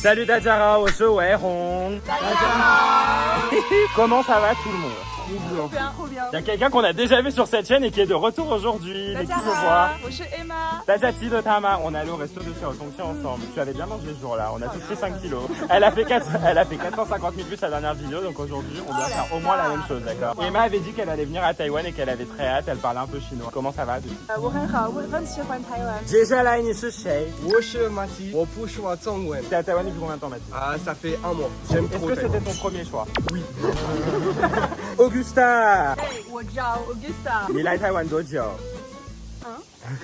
Salut Tadjara,我是伟宏。Comment ça va tout le monde? Trop bien, trop bien. Il y a quelqu'un qu'on a déjà vu sur cette chaîne et qui est de retour aujourd'hui. Mais qui se voit? Je suis Emma. Tajati de Tama, on est allé au resto de Xiaotongqi ensemble. Tu avais bien mangé ce jour-là, on a tous pris 5 kilos. Elle a fait 450 000 vues sa dernière vidéo, donc aujourd'hui on doit faire au moins la même chose, d'accord? Emma avait dit qu'elle allait venir à Taïwan et qu'elle avait très hâte, elle parlait un peu chinois. Comment ça va depuis? 我很好，我很喜欢台湾。接下来你是谁？我是马吉，我不说中文。 T'es à Taïwan depuis combien de temps, Mathis? Ah, ça fait un mois. J'aime Est-ce trop que Taïwan. c'était ton premier choix? Oui. Augusta, 我叫 Augusta。 你来台湾多久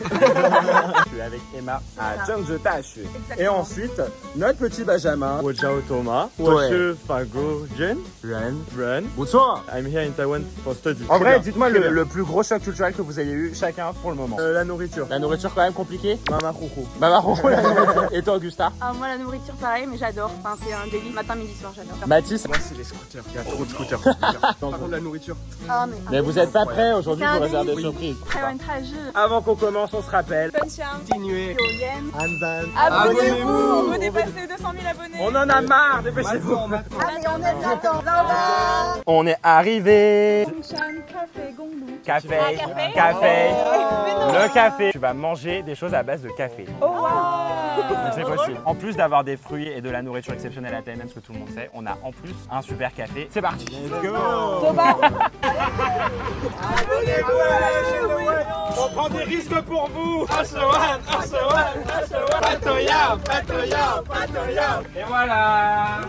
？Je suis avec Emma à Zhengzhou大学. Et ensuite, notre petit Benjamin. 我叫 Thomas. 我是法国人. Ren. 不错. I'm here in Taiwan for study. En vrai, dites-moi le plus gros choc culturel que vous ayez eu chacun pour le moment. La nourriture. La nourriture quand même compliquée. Mama Rojo. Bah la nourriture. Et toi, Augusta? Moi, la nourriture, pareil, mais j'adore. Enfin, c'est un délice. Matin, midi, soir, j'adore. Mathis? Moi, c'est les scooters. Il y a trop de scooters. Par contre, la nourriture. Ah, Mais vous êtes pas prêts aujourd'hui C'est un pour réserver des délice. surprises. 台湾泰日 Avant qu'on commence, on se rappelle. 分享 Continuez. 留言 Anzan. Abonnez-vous. On veut dépasser 200 000 abonnés. On en a marre, dépêchez-vous. Maintenant. Allez, on est bientôt là-bas. On est arrivé. Fengshan Café Gonglu. Café, café. café, Mais non. le café. Tu vas manger des choses à base de café. Oh wow. Donc c'est possible. En plus d'avoir des fruits et de la nourriture exceptionnelle à Taïwan, ce que tout le monde sait, on a en plus un super café. C'est parti. Let's go. Thomas. On prend des risques pour vous. Ashowan, Patoya, Patoya, Patoya. Et voilà.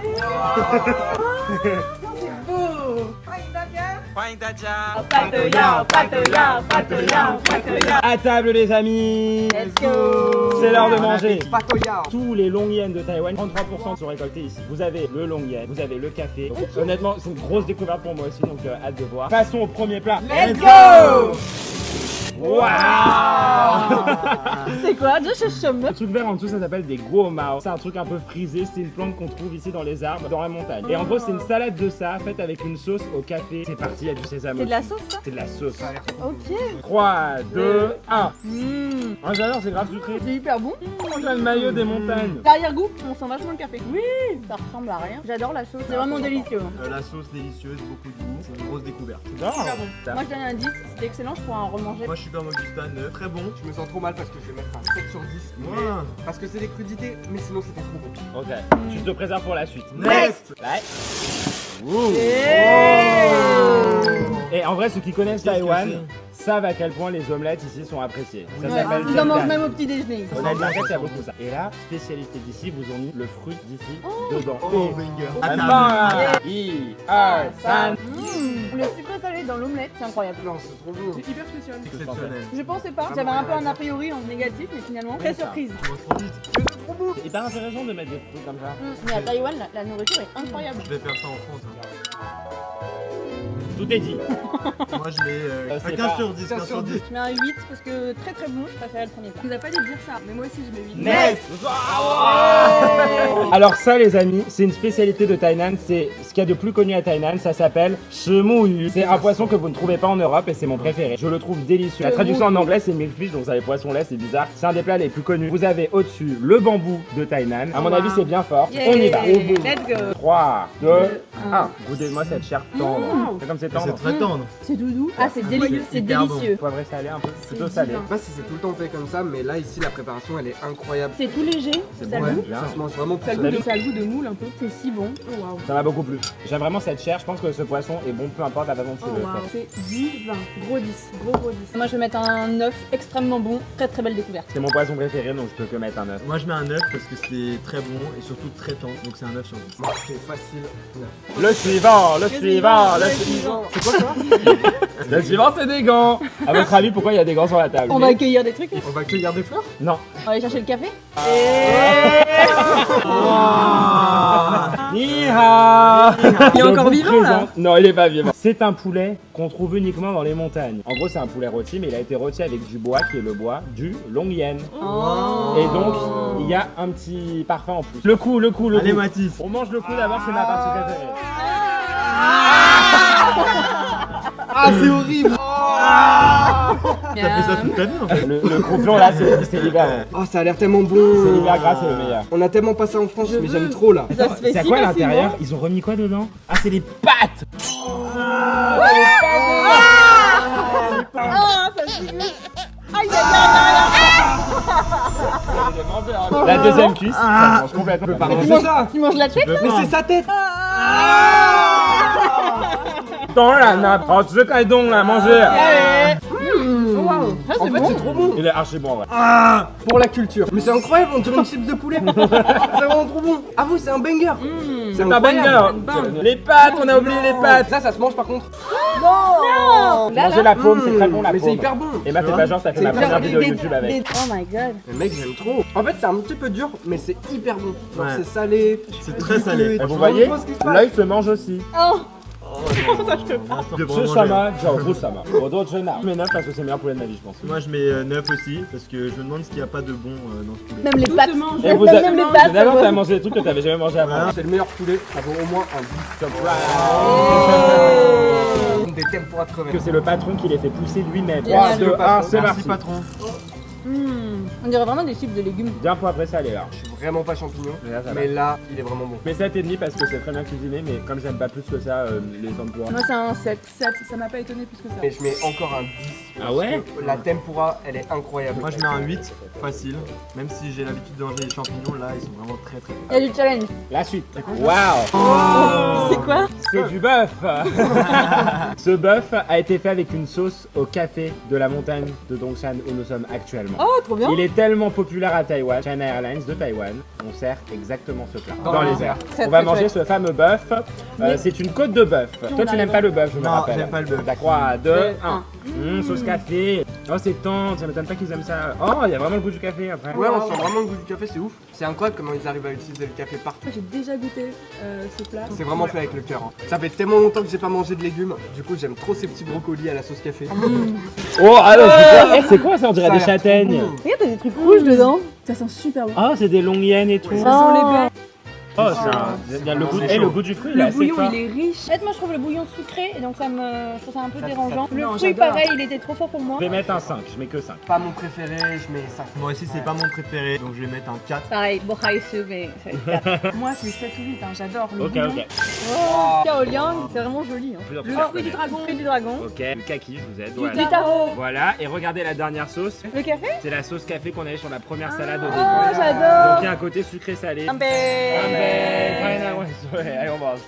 Patoya, Patoya, Patoya, Patoya. À table les amis. Let's go. C'est l'heure de manger. Patoya. Tous les longs yens de Taïwan, 33% sont récoltés ici. Vous avez le long yen, vous avez le café. Donc, honnêtement, c'est une grosse découverte pour moi aussi, donc hâte de voir. Passons au premier plat. Let's go. Waouh. C'est quoi? Je suis chum. Le truc vert en dessous, ça s'appelle des guo mao. C'est un truc un peu frisé, c'est une plante qu'on trouve ici dans les arbres, dans la montagne. Et en gros, c'est une salade de ça, faite avec une sauce au café. C'est parti, il y a du sésame. C'est de la aussi. sauce, ça? C'est de la sauce. Ok. 3, 2, 1. Mmh. Ah, j'adore, c'est grave sucré. C'est hyper bon. On a le maillot des montagnes. L'arrière-goût, on sent vachement le café. Oui. Ça ressemble à rien. J'adore la sauce. C'est vraiment délicieux. La sauce délicieuse, beaucoup de goût, c'est une grosse découverte. Non. Moi, je donne un 10. C'était excellent. Je pourrais en remanger. Moi je suis comme Augustin, très bon. Je me sens trop mal parce que je vais mettre un 7 sur 10. mais- Ouais. Parce que c'est des crudités, mais sinon c'était trop bon. Ok, tu te préserves pour la suite. Next. Ouais. Ouh. Et en vrai, ceux qui connaissent Qu'est-ce que Taïwan savent à quel point les omelettes ici sont appréciées. Ça Ouais, s'appelle ils en mangent Jian. même au petit déjeuner. On a dit en fait, il y a beaucoup ça. Et la spécialité d'ici, vous ont mis le fruit d'ici dedans. Oh, banger. Attends, 1, 3. Le sucre salé dans l'omelette, c'est incroyable. Non, c'est trop bon. C'est hyper spécial. Exceptionnel. Je pensais pas. J'avais un peu un a priori en négatif, mais finalement, très ça. surprise. Tu manges trop vite. C'est hyper intéressant de mettre des fruits comme ça. Mais à Taïwan, la nourriture est incroyable. Je vais faire ça en France. Hein. Tout est dit. Moi je mets c'est 15 pas- sur 10. 15 sur 10. Je mets un 8 parce que très très bon. Je préférais le premier plat. Tu nous as pas dit de dire ça, mais moi aussi je mets 8. Next. Alors ça les amis, c'est une spécialité de Thaïlande, c'est ce qu'il y a de plus connu à Thaïlande, ça s'appelle Shemu. C'est un poisson que vous ne trouvez pas en Europe et c'est mon préféré. Je le trouve délicieux. La traduction en anglais c'est milkfish, donc ça les poissons lait, c'est bizarre. C'est un des plats les plus connus. Vous avez au-dessus le bambou de Thaïlande. À mon avis c'est bien fort. On y va. Let's go. 3, 2, 1. Goûtez-moi cette chair tendre. C'est comme c'est tendre. C'est très tendre. C'est doudou. Ah, c'est délicieux. C'est hyper bon. délicieux. Poivré salé un peu. Plutôt C'est salé. divin. Je sais pas si c'est tout le temps fait comme ça, mais là ici la préparation elle est incroyable. C'est tout léger. Ça a le goût. Bien. Ça se mange vraiment Ça a pour le ça. goût de, ça a le goût de moule un peu. C'est si bon. Oh waouh. Ça m'a beaucoup plu. J'aime vraiment cette chair. Je pense que ce poisson est bon, peu importe la façon dont tu Oh le waouh. fais. C'est divin. Gros 10. Gros 10. Moi je vais mettre un 9 extrêmement bon. Très très belle découverte. C'est mon poisson préféré, donc je peux que mettre un œuf. Moi je mets un 9 parce que c'était très bon et surtout très tendre. Donc c'est un 9 sur 10. Moi, c'est facile. Le suivant, le suivant, le suivant. C'est quoi ça? Le suivant, c'est des gants. À votre avis, pourquoi il y a des gants sur la table? On va accueillir des trucs. On va cueillir des fleurs? Non. On va aller chercher le café. Ni hao. Il est encore Je vous vivant, là? présente- Non, il est pas vivant. C'est un poulet qu'on trouve uniquement dans les montagnes. En gros, c'est un poulet rôti, mais il a été rôti avec du bois qui est le bois du long yen. Oh. Et donc, il y a un petit parfum en plus. Le coup. Allez Mathis. On mange le coup d'abord, c'est ma partie préférée. Ah, c'est horrible! T'as fait ça toute ta vie en fait. Le croupion là, c'est l'hiver. Oh, ça a l'air tellement bon. C'est l'hiver gras, c'est le meilleur. On a tellement pas ça en France, mais j'aime trop là. Ça se fait C'est à si quoi à facilement. l'intérieur? Ils ont remis quoi dedans? Ah, c'est les pâtes! Ah, ça se dégueule. Aïe, aïe, aïe. La deuxième cuisse, ça change complètement. Pas manger ça. Tu manges la tête? Mais c'est sa tête. Dans la nappe. Oh, tu sais quand il donc là, manger. Waouh. Ça, En c'est fait, bon. c'est trop bon. Il est archi bon, ouais. Pour la culture. Mais c'est incroyable, on dirait une chips de poulet. C'est vraiment trop bon. Ah vous, c'est un banger. C'est un banger. Les pâtes, on a oublié les pâtes. Ça se mange par contre. Non. Là, Manger la paume, c'est très bon la Mais paume. c'est hyper bon. Et bah, fais pas genre, t'as fait C'est ma hyper première bon. vidéo YouTube avec. Oh my god. Mais mec, j'aime trop. En fait, c'est un petit peu dur, mais c'est hyper bon. Genre, Ouais. c'est salé. C'est très salé. Et vous voyez, l'œil se mange aussi. Oh. De Je sama, genre gros sama. Pour d'autres, je n'ai. Je mets 9 parce que c'est le meilleur poulet de ma vie, je pense. Moi je mets 9 aussi parce que je me demande ce qu'il n'y a pas de bon dans ce poulet. Même les pâtes. Et vous Même les pâtes. D'abord, ça t'as va. mangé des trucs que t'avais jamais mangé avant. C'est le meilleur poulet, ça vaut au moins un 10. Des tempura de Que crevettes. c'est le patron qui les fait pousser lui-même. Génial. 3, 2, 1, c'est Merci parti. patron. On dirait vraiment des chips de légumes. Bien pour après ça, elle est là. Je suis vraiment pas champignon, Mais là, ça va. mais là, il est vraiment bon. Mais 7,5 parce que c'est très bien cuisiné, mais comme j'aime pas plus que ça, les tempura. Moi, c'est un 7. 7, ça m'a pas étonné plus que ça. Et je mets encore un 10. Ah ouais? La tempura, elle est incroyable. Moi je mets un 8 facile. Même si j'ai l'habitude de manger les champignons, là ils sont vraiment très très bons. Il y a du challenge. La suite. Waouh! C'est quoi? C'est du bœuf. Ce bœuf a été fait avec une sauce au café de la montagne de Dongshan où nous sommes actuellement. Oh, trop bien. Il est tellement populaire à Taïwan, China Airlines de Taïwan, on sert exactement ce plat Dans dans les les airs. Très, On va très manger chouette. ce fameux bœuf. C'est une côte de bœuf. Toi, tu n'aimes pas le bœuf, je me Non, rappelle. j'aime pas le bœuf. 3, 2, 1. 1. Sauce café. Oh, c'est tendre, ça m'étonne pas qu'ils aiment ça. Oh, il y a vraiment le goût du café après. Ouais, on sent vraiment le goût du café, c'est ouf. C'est incroyable comment ils arrivent à utiliser le café partout. Moi, j'ai déjà goûté ce plat. C'est vraiment fait avec le cœur. Hein. Ça fait tellement longtemps que j'ai pas mangé de légumes. Du coup, j'aime trop ces petits brocolis à la sauce café. Oh, alors, c'est quoi? Eh, c'est quoi ça? On dirait Ça a des l'air trop châtaignes. bon. Regarde, t'as des trucs rouges dedans. Ça sent super bon. Oh, c'est des longues hyènes et tout. Ça sent les baies. Oh, c'est le goût, le goût du fruit, il est Le assez bouillon, fort. il est riche. En fait, moi, je trouve le bouillon sucré, et donc je trouve ça un peu dérangeant. Le non, fruit, j'adore. pareil, il était trop fort pour moi. Je vais mettre un 5, je mets que 5. Pas mon préféré, je mets 5. Moi aussi c'est pas mon préféré donc je vais mettre un 4. Pareil, bokhaisu, mais c'est 4. Moi, c'est 7 ou 8, hein, j'adore. Le Ok, bouillon. ok. Oh, Kaoliang, c'est vraiment joli. Hein. Le fruit du dragon. Fruit du dragon. Ok, le kaki, je vous aide. Du Voilà. taro. Voilà, et regardez la dernière sauce. Le café. C'est la sauce café qu'on avait sur la première salade au Oh, début. Donc j'adore. il y a un côté sucré-salé. Un Ouais, allez, on mange.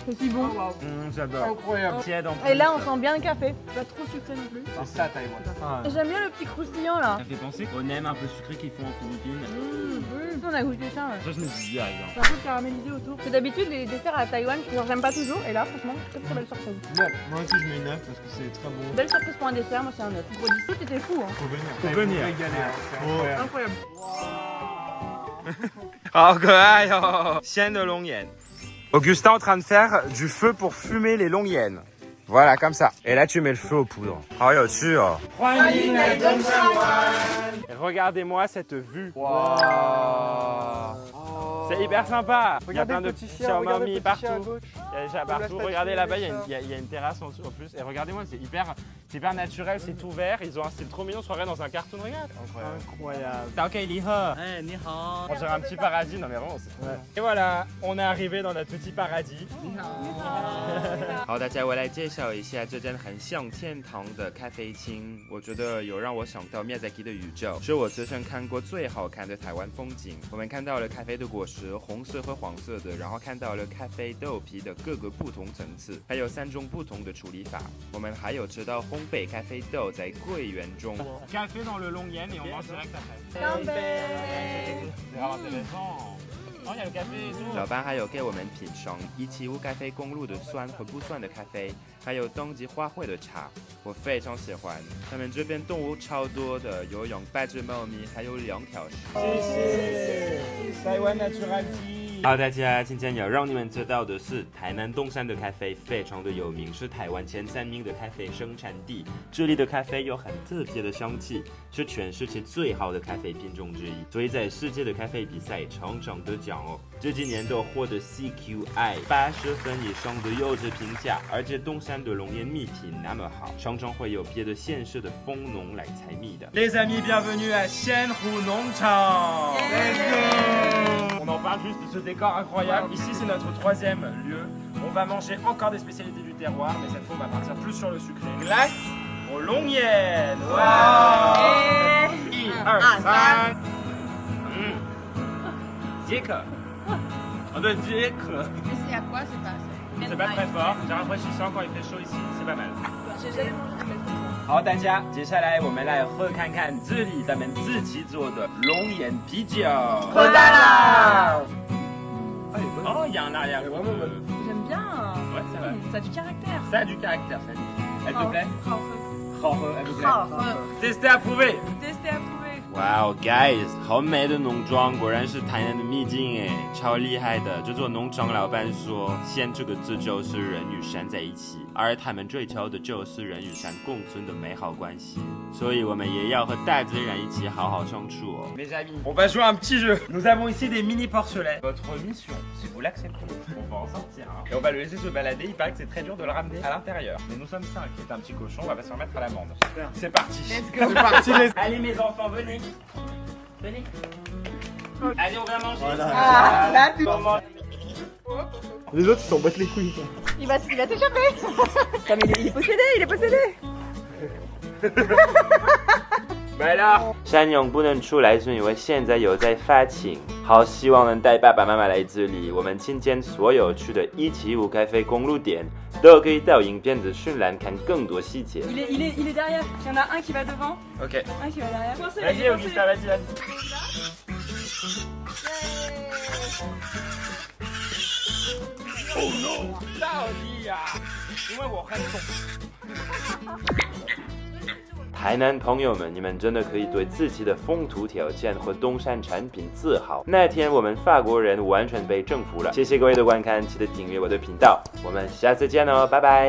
C'est si bon. J'adore. Incroyable. Tiède en Et là, plus. on sent bien le café. Pas trop sucré non plus. C'est ça, Taïwan. Ah, J'aime bien le petit croustillant là. Ça fait penser qu'on aime un peu sucré qu'ils font en Philippines. On a goûté ça. Ouais. Ça, je me suis dit, par exemple. C'est un peu caramélisé autour. Parce que d'habitude, les desserts à Taïwan, genre, j'aime pas toujours. Et là, franchement, très très belle surprise. moi aussi je mets 9 parce que c'est très bon. Belle surprise pour un dessert, moi c'est un 9. Tout était fou. Hein. Faut venir. Faut venir. Régalé, hein, c'est incroyable. Incroyable. Chienne de longue hyène. Augustin en train de faire du feu pour fumer les longues hyènes. Voilà, comme ça. Et là, tu mets le feu aux poudres. Oh, yo, sûr. Regardez-moi cette vue. C'est hyper sympa. Il y a plein de petits chiens mamie partout. Il y a déjà partout. Regardez là-bas, il y a une terrasse en plus. Et regardez-moi, c'est hyper naturel, c'est tout vert. Ils ont un style trop mignon, on se croirait dans un cartoon. Regarde. Incroyable. On dirait un petit paradis. Non mais vraiment, c'est trop bien. Et voilà, on est arrivé dans notre petit paradis. 好，大家我来介绍一下这间很像天堂的咖啡厅。我觉得有让我想到 Miyazaki 的宇宙，是我此生看过最好看的台湾风景。我们看到了咖啡的果实，红色和黄色的，然后看到了咖啡豆皮的各个不同层次，还有3种不同的处理法。我们还有吃到烘焙咖啡豆在桂圆中。 Café dans le long yen et on mange direct après. Café. C'est vraiment intéressant. Oh, il y a le café et tout. 老板还有给我们品尝175咖啡公路的酸和不酸的咖啡，还有冬季花卉的茶，我非常喜欢。他们这边动物超多的，有养8只猫咪，还有2条蛇。谢谢。台湾 Natural Tea. 好，大家今天要让你们知道的是，台南东山的咖啡非常的有名，是台湾前3名的咖啡生产地。这里的咖啡有很特别的香气，是全世界最好的咖啡品种之一，所以在世界的咖啡比赛常常得奖哦。这几年都获得 CQI 80分以上的优质评价，而且东山的龙眼蜜品那么好，常常会有别的县市的蜂农来采蜜的。Les amis, bienvenue à 仙湖农场 Let's go. On en parle juste de ce décor incroyable. Ici, c'est notre 3e lieu. On va manger encore des spécialités du terroir, mais cette fois, on va partir plus sur le sucré. Glace aux longuennes. Wow. 1, 2, 3. Dick. On doit Dick. Mais c'est à quoi? C'est pas C'est pas très fort. C'est rafraîchissant quand il fait chaud ici. C'est pas mal. J'ai jamais mangé de glace. 好，大家，接下来我们来喝看看这里咱们自己做的龙眼啤酒。喝大啦！Oh, il y a un arrière-goût. J'aime bien. Ouais, ça va. Ça a du caractère. Ça a du caractère, ça. Elle te plaît? Elle vous plaît? Testé, approuvé. Testé, approuvé. Wow, guys， 好美的农庄，果然是台南的秘境哎，超厉害的。这座农场老板说，仙这个字就是人与山在一起，而他们追求的就是人与山共存的美好关系。所以我们也要和大自然一起好好相处哦。Mes amis, on va jouer à un petit jeu. Nous avons ici des mini porcelets. Votre mission, si vous l'acceptez, on va en sortir un. Et on va le laisser se balader. Il paraît que c'est très dur de le ramener à l'intérieur. Mais nous sommes 5. C'est un petit cochon, on va se remettre à l'amende. C'est parti. Let's go. C'est parti. Allez mes enfants, venez. Venez. Allez, on va manger. Voilà. Ah, là, tu... Les autres, ils s'en battent les couilles. Il va t'échapper. Comme il est possédé. 来了。山勇不能出来是因为现在有在发情，好希望能带爸爸妈妈来这里。我们今天所有去的175咖啡公路店都可以到影片的渲染看更多细节。Il est derrière. Il y en a un qui va devant, Ok. un qui va derrière. Vas-y, Augusta, vas-y. Oh no! 到底呀！因为我很重。台南朋友们，你们真的可以对自己的风土条件和东山产品自豪。那天我们法国人完全被征服了。谢谢各位的观看，记得订阅我的频道，我们下次见哦，拜拜。